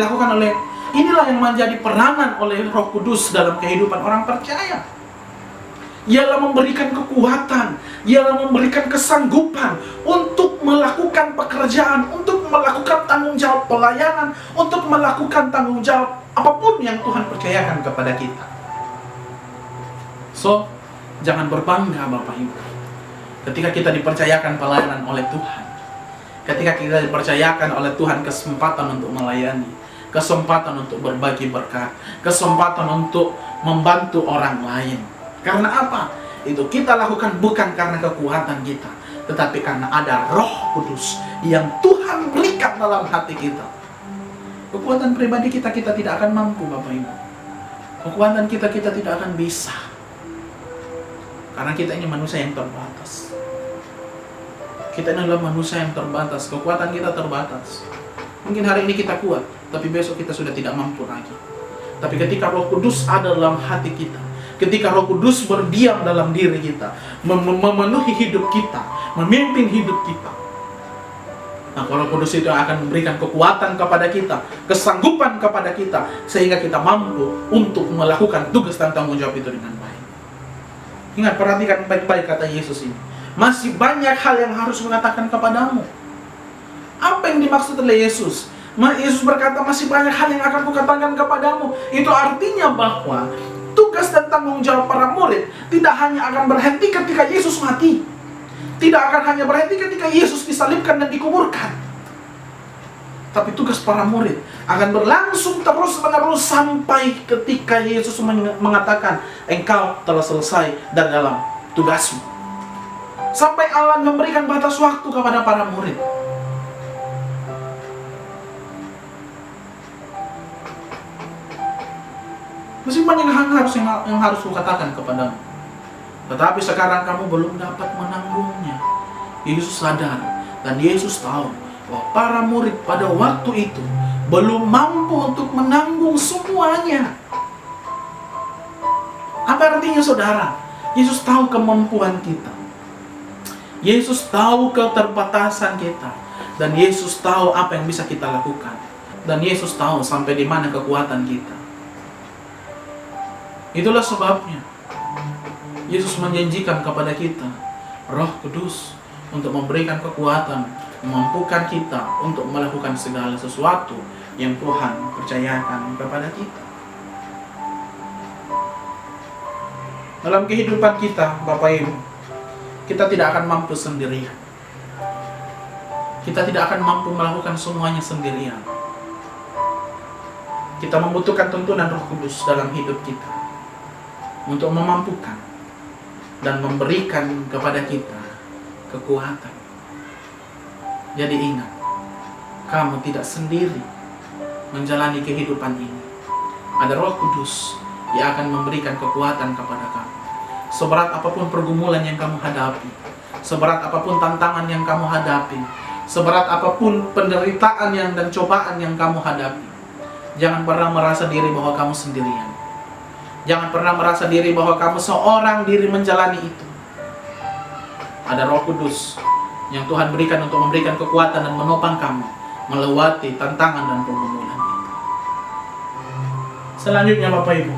menjadi peranan oleh Roh Kudus dalam kehidupan orang percaya. Ialah memberikan kekuatan, ialah memberikan kesanggupan untuk melakukan pekerjaan, untuk melakukan tanggung jawab pelayanan, untuk melakukan tanggung jawab apapun yang Tuhan percayakan kepada kita. So, jangan berbangga Bapak Ibu ketika kita dipercayakan pelayanan oleh Tuhan, ketika kita dipercayakan oleh Tuhan kesempatan untuk melayani, kesempatan untuk berbagi berkat, kesempatan untuk membantu orang lain. Karena apa? Itu kita lakukan bukan karena kekuatan kita, tetapi karena ada Roh Kudus yang Tuhan berikan dalam hati kita. Kekuatan pribadi kita tidak akan mampu, Bapak Ibu. Kekuatan kita tidak akan bisa. Karena kita ini manusia yang terbatas. Kita ini adalah manusia yang terbatas. Kekuatan kita terbatas. Mungkin hari ini kita kuat, tapi besok kita sudah tidak mampu lagi. Tapi ketika Roh Kudus ada dalam hati kita, ketika Roh Kudus berdiam dalam diri kita, memenuhi hidup kita, memimpin hidup kita, maka Roh Kudus itu akan memberikan kekuatan kepada kita, kesanggupan kepada kita, sehingga kita mampu untuk melakukan tugas dan tanggung jawab itu dengan baik. Ingat, perhatikan baik-baik kata Yesus ini. Masih banyak hal yang harus mengatakan kepadamu. Apa yang dimaksud oleh Yesus? Yesus berkata masih banyak hal yang akan kukatakan kepadamu. Itu artinya bahwa tugas dan tanggung jawab para murid tidak hanya akan berhenti ketika Yesus mati. Tidak akan hanya berhenti ketika Yesus disalibkan dan dikuburkan. Tapi tugas para murid akan berlangsung terus-menerus sampai ketika Yesus mengatakan, engkau telah selesai dari dalam tugasmu. Sampai Allah memberikan batas waktu kepada para murid. Masih banyak hal yang harus kukatakan kepadamu. Tetapi sekarang kamu belum dapat menanggungnya. Yesus sadar dan Yesus tahu bahwa para murid pada waktu itu belum mampu untuk menanggung semuanya. Apa artinya saudara? Yesus tahu kemampuan kita. Yesus tahu keterbatasan kita. Dan Yesus tahu apa yang bisa kita lakukan. Dan Yesus tahu sampai di mana kekuatan kita. Itulah sebabnya Yesus menjanjikan kepada kita Roh Kudus untuk memberikan kekuatan, memampukan kita untuk melakukan segala sesuatu yang Tuhan percayakan kepada kita. Dalam kehidupan kita, Bapak Ibu, kita tidak akan mampu sendirian. Kita tidak akan mampu melakukan semuanya sendirian. Kita membutuhkan tuntunan Roh Kudus dalam hidup kita untuk memampukan dan memberikan kepada kita kekuatan. Jadi ingat, kamu tidak sendiri menjalani kehidupan ini. Ada Roh Kudus yang akan memberikan kekuatan kepada kamu. Seberat apapun pergumulan yang kamu hadapi, seberat apapun tantangan yang kamu hadapi, seberat apapun penderitaan dan cobaan yang kamu hadapi, jangan pernah merasa diri bahwa kamu sendirian. Jangan pernah merasa diri bahwa kamu seorang diri menjalani itu. Ada Roh Kudus yang Tuhan berikan untuk memberikan kekuatan dan menopang kamu melewati tantangan dan pergumulan itu. Selanjutnya Bapak Ibu,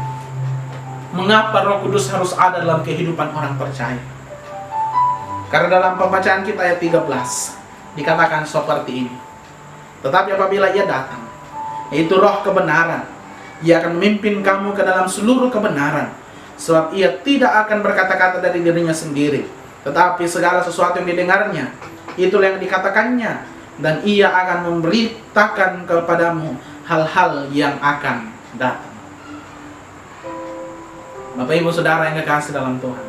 mengapa Roh Kudus harus ada dalam kehidupan orang percaya? Karena dalam pembacaan kita ayat 13 dikatakan seperti ini. Tetapi apabila Ia datang, yaitu Roh kebenaran, Ia akan memimpin kamu ke dalam seluruh kebenaran. Sebab Ia tidak akan berkata-kata dari dirinya sendiri, tetapi segala sesuatu yang didengarnya, itulah yang dikatakannya. Dan Ia akan memberitakan kepadamu hal-hal yang akan datang. Bapak Ibu Saudara yang kekasih dalam Tuhan,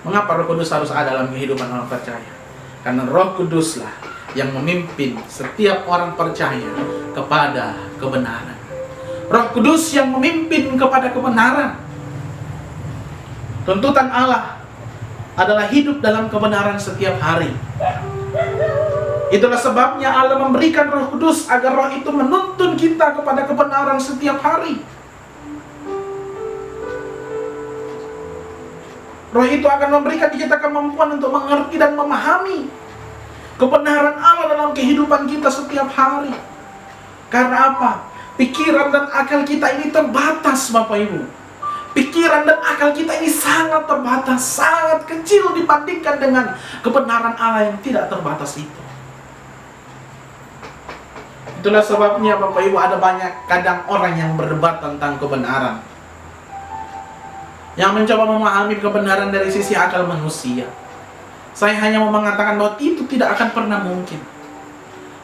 mengapa Roh Kudus harus ada dalam kehidupan orang percaya? Karena Roh Kuduslah yang memimpin setiap orang percaya kepada kebenaran. Roh Kudus yang memimpin kepada kebenaran. Tuntutan Allah adalah hidup dalam kebenaran setiap hari. Itulah sebabnya Allah memberikan Roh Kudus agar Roh itu menuntun kita kepada kebenaran setiap hari. Roh itu akan memberikan kita kemampuan untuk mengerti dan memahami kebenaran Allah dalam kehidupan kita setiap hari. Karena apa? Pikiran dan akal kita ini terbatas, Bapak Ibu. Pikiran dan akal kita ini sangat terbatas, sangat kecil dibandingkan dengan kebenaran Allah yang tidak terbatas itu. Itulah sebabnya Bapak Ibu, ada banyak kadang orang yang berdebat tentang kebenaran, yang mencoba memahami kebenaran dari sisi akal manusia. Saya hanya mau mengatakan bahwa itu tidak akan pernah mungkin.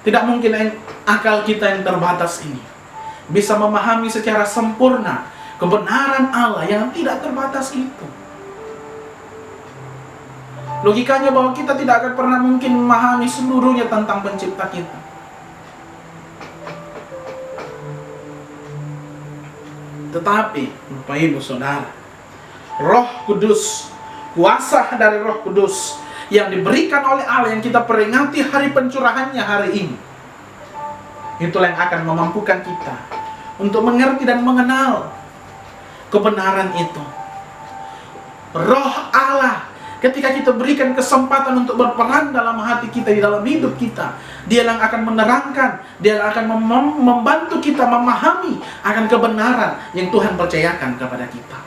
Tidak mungkin akal kita yang terbatas ini bisa memahami secara sempurna kebenaran Allah yang tidak terbatas itu. Logikanya bahwa kita tidak akan pernah mungkin memahami seluruhnya tentang pencipta kita. Tetapi, Bapak Ibu Saudara, Roh Kudus, kuasa dari Roh Kudus yang diberikan oleh Allah yang kita peringati hari pencurahannya hari ini, itulah yang akan memampukan kita untuk mengerti dan mengenal kebenaran itu. Roh Allah, ketika kita berikan kesempatan untuk berperan dalam hati kita, di dalam hidup kita, Dia yang akan menerangkan, Dia yang akan membantu kita memahami akan kebenaran yang Tuhan percayakan kepada kita.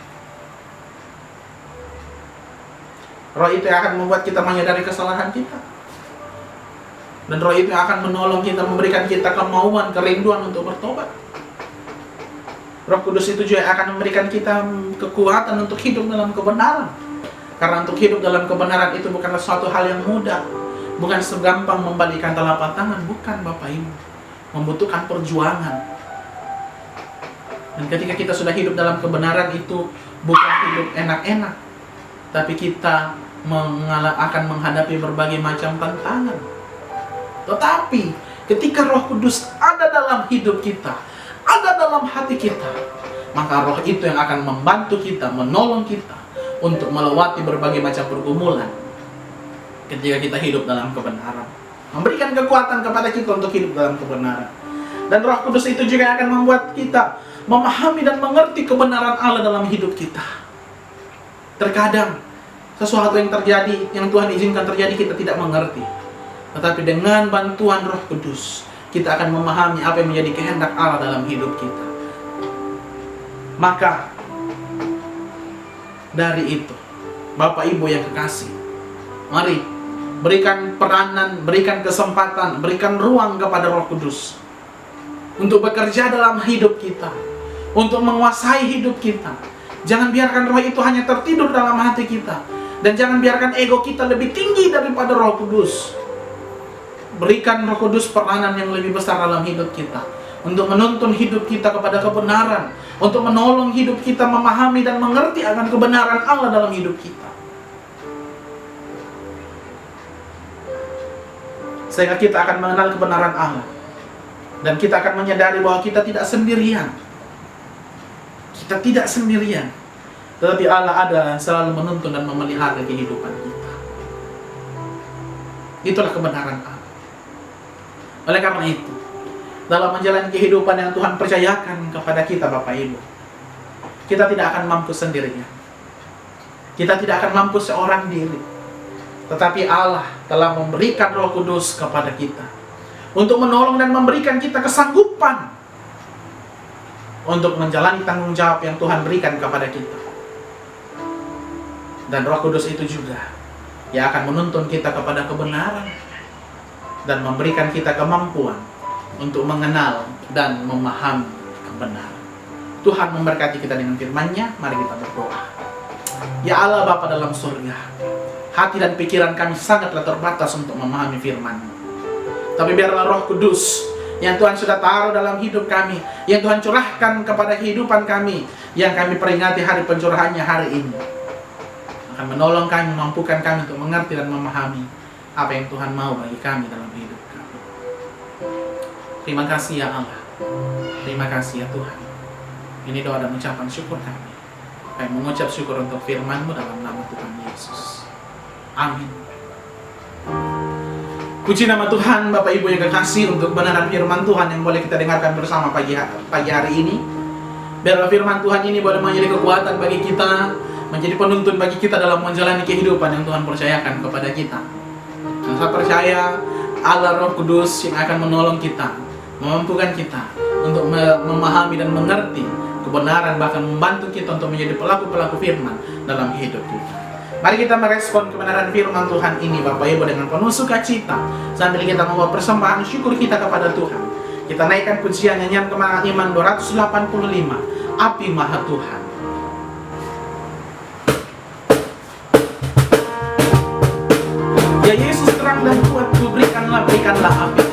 Roh itu yang akan membuat kita menyadari kesalahan kita. Dan roh itu yang akan menolong kita, memberikan kita kemauan, kerinduan untuk bertobat. Roh Kudus itu juga akan memberikan kita kekuatan untuk hidup dalam kebenaran. Karena untuk hidup dalam kebenaran itu bukanlah suatu hal yang mudah. Bukan segampang membalikan telapak tangan, bukan Bapak Ibu. Membutuhkan perjuangan. Dan ketika kita sudah hidup dalam kebenaran itu bukan hidup enak-enak, tapi kita akan menghadapi berbagai macam tantangan. Tetapi ketika Roh Kudus ada dalam hidup kita, ada dalam hati kita, maka roh itu yang akan membantu kita, menolong kita untuk melewati berbagai macam pergumulan ketika kita hidup dalam kebenaran, memberikan kekuatan kepada kita untuk hidup dalam kebenaran. Dan Roh Kudus itu juga akan membuat kita memahami dan mengerti kebenaran Allah dalam hidup kita. Terkadang sesuatu yang terjadi, yang Tuhan izinkan terjadi, kita tidak mengerti. Tetapi dengan bantuan Roh Kudus, kita akan memahami apa yang menjadi kehendak Allah dalam hidup kita. Maka dari itu, Bapak Ibu yang kekasih, mari berikan peranan, berikan kesempatan, berikan ruang kepada Roh Kudus untuk bekerja dalam hidup kita, untuk menguasai hidup kita. Jangan biarkan roh itu hanya tertidur dalam hati kita, dan jangan biarkan ego kita lebih tinggi daripada Roh Kudus. Berikan Roh Kudus peranan yang lebih besar dalam hidup kita, untuk menuntun hidup kita kepada kebenaran, untuk menolong hidup kita memahami dan mengerti akan kebenaran Allah dalam hidup kita. Sehingga kita akan mengenal kebenaran Allah, dan kita akan menyadari bahwa kita tidak sendirian. Kita tidak sendirian, tetapi Allah ada selalu menuntun dan memelihara kehidupan kita. Itulah kebenaran Allah. Oleh karena itu, dalam menjalani kehidupan yang Tuhan percayakan kepada kita, Bapak Ibu, kita tidak akan mampu sendirian. Kita tidak akan mampu seorang diri. Tetapi Allah telah memberikan Roh Kudus kepada kita untuk menolong dan memberikan kita kesanggupan untuk menjalani tanggung jawab yang Tuhan berikan kepada kita. Dan Roh Kudus itu juga yang akan menuntun kita kepada kebenaran dan memberikan kita kemampuan untuk mengenal dan memahami kebenaran. Tuhan memberkati kita dengan firman-Nya. Mari kita berdoa. Ya Allah Bapa dalam surga, hati dan pikiran kami sangatlah terbatas untuk memahami firman-Mu. Tapi biarlah Roh Kudus yang Tuhan sudah taruh dalam hidup kami, yang Tuhan curahkan kepada kehidupan kami, yang kami peringati hari pencurahannya hari ini, akan menolong kami, memampukan kami untuk mengerti dan memahami apa yang Tuhan mau bagi kami dalam hidup kami. Terima kasih ya Allah. Terima kasih ya Tuhan. Ini doa dan ucapan syukur kami. Kami mengucap syukur untuk firman-Mu dalam nama Tuhan Yesus. Amin. Puji nama Tuhan, Bapak Ibu yang kekasih, untuk kebenaran firman Tuhan yang boleh kita dengarkan bersama pagi hari ini. Biarlah firman Tuhan ini boleh menjadi kekuatan bagi kita, menjadi penuntun bagi kita dalam menjalani kehidupan yang Tuhan percayakan kepada kita. Dan saya percaya Allah Roh Kudus yang akan menolong kita, memampukan kita untuk memahami dan mengerti kebenaran, bahkan membantu kita untuk menjadi pelaku-pelaku firman dalam hidup kita. Mari kita merespon kebenaran firman Tuhan ini, Bapak Ibu, dengan penuh sukacita, sambil kita membawa persembahan syukur kita kepada Tuhan. Kita naikkan pujian nyanyian Kemenangan Iman 285, Api Maha Tuhan. Ya Yesus terang dan kuat, ku berikanlah api.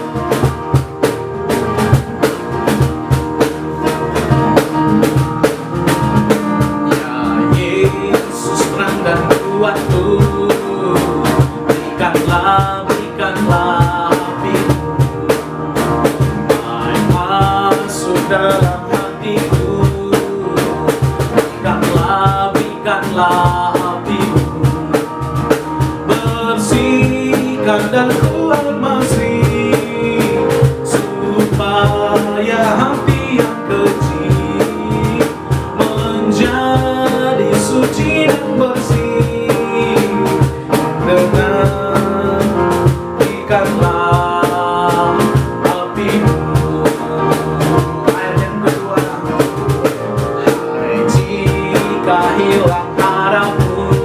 Ya Yesus terang dan kuat, ku berikanlah api. Hai masuk dalam hatiku, berikanlah api. Bersihkan dan kuat masih, supaya hati yang kecil menjadi suci dan bersih. Dengan berikanlah api-Mu. Ayat yang kedua. Hai jika hilang harapku,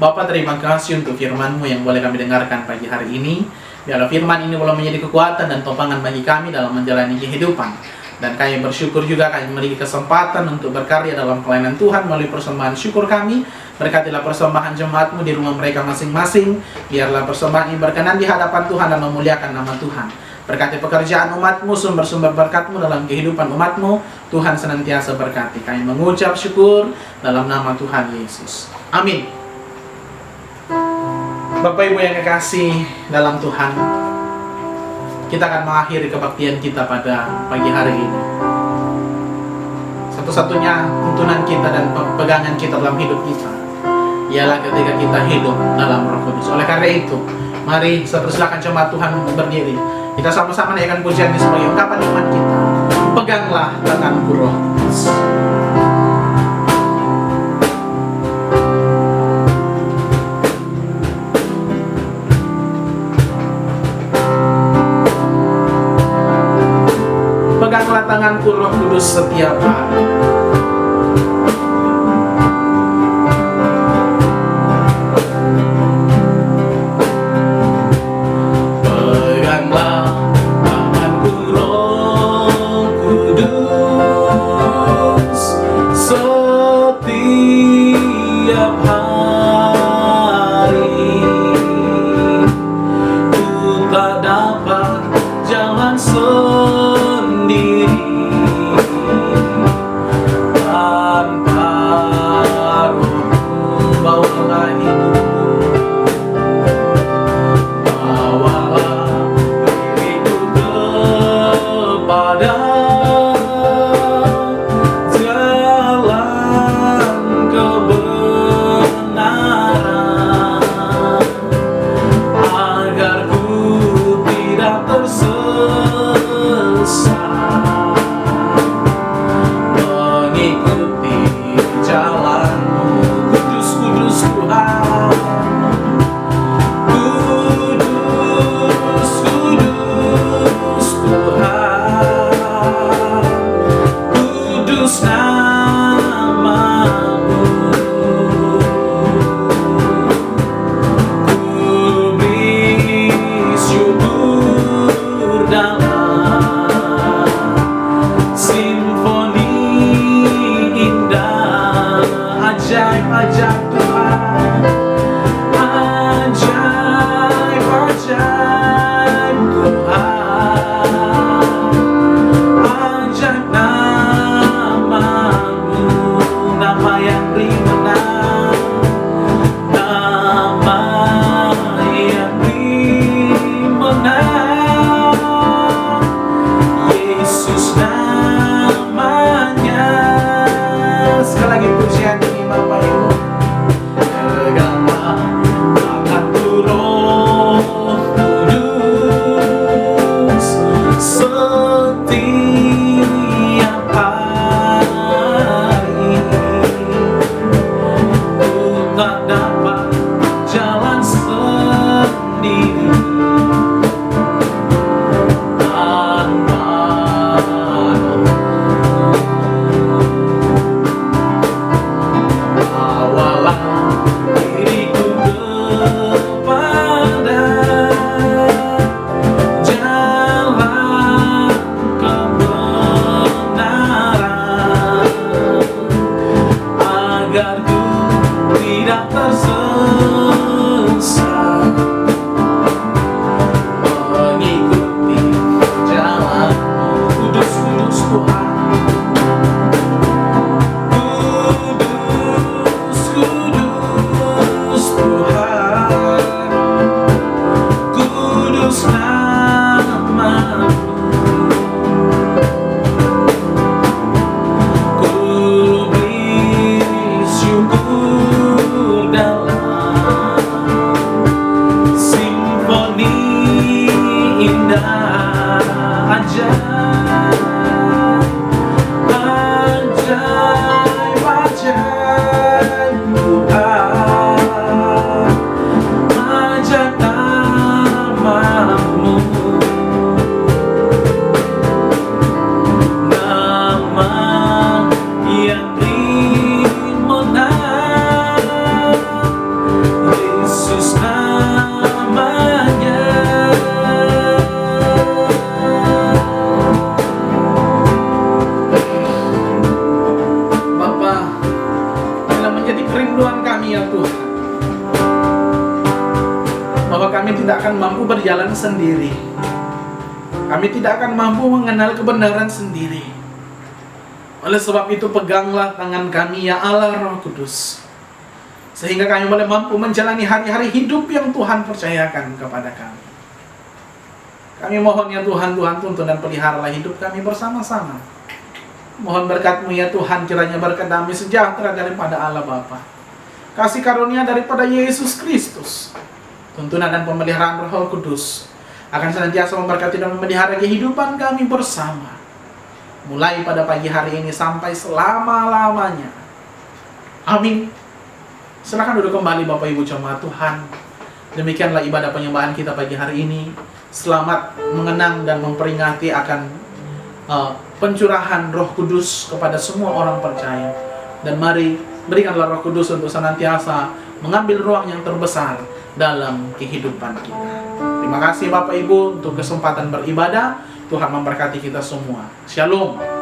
Bapa, terima kasih untuk firman-Mu yang boleh kami dengarkan pagi hari ini. Biarlah firman ini boleh menjadi kekuatan dan topangan bagi kami dalam menjalani kehidupan. Dan kami bersyukur juga kami memiliki kesempatan untuk berkarya dalam pelayanan Tuhan melalui persembahan syukur kami. Berkatilah persembahan jemaat-Mu di rumah mereka masing-masing. Biarlah persembahan ini berkenan di hadapan Tuhan dan memuliakan nama Tuhan. Berkati pekerjaan umat-Mu, sumber-sumber berkat-Mu dalam kehidupan umat-Mu. Tuhan senantiasa berkati. Kami mengucap syukur dalam nama Tuhan Yesus. Amin. Bapak Ibu yang kekasih dalam Tuhan, kita akan mengakhiri kebaktian kita pada pagi hari ini. Satu-satunya tuntunan kita dan pegangan kita dalam hidup kita ialah ketika kita hidup dalam Roh Kudus. Oleh karena itu, mari saya persilakan jemaat Tuhan berdiri. Kita sama-sama naikkan pujian ini sebagai ungkapan iman kita. Peganglah tanganku Roh Kudus. Peganglah tanganku Roh Kudus setiap hari. Peganglah tanganku Roh Kudus setiap hari. Ku tak dapat jalan sendiri, kebenaran sendiri. Kami tidak akan mampu mengenal kebenaran sendiri. Oleh sebab itu, peganglah tangan kami, ya Allah Roh Kudus, sehingga kami boleh mampu menjalani hari-hari hidup yang Tuhan percayakan kepada kami. Kami mohon ya Tuhan, tuntun dan peliharalah hidup kami bersama-sama. Mohon berkat-Mu ya Tuhan, kiranya berkat damai sejahtera daripada Allah Bapa, kasih karunia daripada Yesus Kristus, tuntunan dan pemeliharaan Roh Kudus akan senantiasa memberkati dan memelihara kehidupan kami bersama, mulai pada pagi hari ini sampai selama-lamanya. Amin. Silakan duduk kembali Bapak Ibu jemaat Tuhan. Demikianlah ibadah penyembahan kita pagi hari ini. Selamat mengenang dan memperingati akan pencurahan Roh Kudus kepada semua orang percaya. Dan mari berikanlah Roh Kudus untuk senantiasa mengambil ruang yang terbesar dalam kehidupan kita. Terima kasih Bapak Ibu untuk kesempatan beribadah. Tuhan memberkati kita semua. Shalom.